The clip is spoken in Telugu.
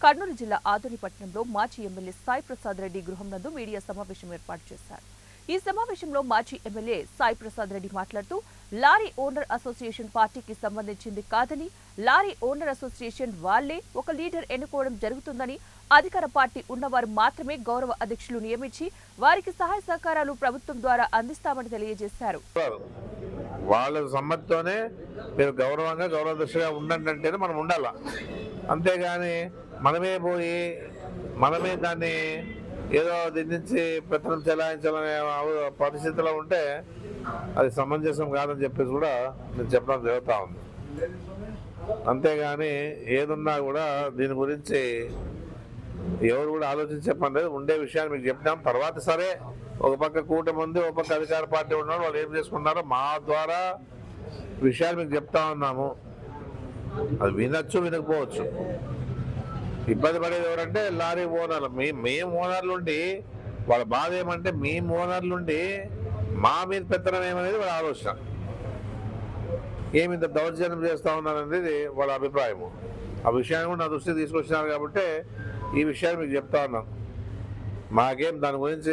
కర్నూలు జిల్లా ఆదోనిపట్నంలో మాజీ ఎమ్మెల్యే సాయి ప్రసాద్ రెడ్డి గృహం నందు మీడియా సమావేశం ఏర్పాటు చేశారు. ఈ సమావేశంలో మాజీ ఎమ్మెల్యే సాయి ప్రసాద్ రెడ్డి మాట్లాడుతూ లారీ ఓనర్ అసోసియేషన్ పార్టీకి సంబంధించింది కాదని, లారీ ఓనర్ అసోసియేషన్ వాళ్లే ఒక లీడర్ ఎన్నుకోవడం జరుగుతుందని, అధికార పార్టీ ఉన్నవారు మాత్రమే గౌరవ అధ్యక్షులు నియమించి వారికి సహాయ సహకారాలు ప్రభుత్వం ద్వారా అందిస్తామని తెలియజేశారు. వాళ్ళ సమ్మతితోనే మీరు గౌరవ దృష్టిగా ఉండండి అంటేనే మనం ఉండాల. అంతేగాని మనమే పోయి మనమే దాన్ని ఏదో దీని నుంచి పెత్తనం చెలాయించాలనే పరిస్థితిలో ఉంటే అది సమంజసం కాదని చెప్పేసి కూడా నేను చెప్పడం జరుగుతూ ఉంది. అంతేగాని ఏదున్నా కూడా దీని గురించి ఎవరు కూడా ఆలోచించే పని లేదు. ఉండే విషయాన్ని మీకు చెప్పినాం. తర్వాత సరే ఒక పక్క కూటమి ఉంది, ఒక పక్క అధికార పార్టీ ఉన్నారు, వాళ్ళు ఏం చేసుకున్నారో మా ద్వారా విషయాలు మీకు చెప్తా ఉన్నాము. అది వినొచ్చు, వినకపోవచ్చు. ఇబ్బంది పడేది ఎవరంటే లారీ ఓనర్లు. మేము ఓనర్లుండి వాళ్ళ బాధ ఏమంటే మేము ఓనర్లుండి మా మీద పెత్తనం ఏమనేది వాళ్ళ ఆలోచన. ఏమింత దౌర్జన్యం చేస్తూ ఉన్నారనేది వాళ్ళ అభిప్రాయము. ఆ విషయాన్ని కూడా నా దృష్టికి తీసుకొచ్చినారు కాబట్టి ఈ విషయాన్ని మీకు చెప్తా ఉన్నాను. మాకేం దాని గురించి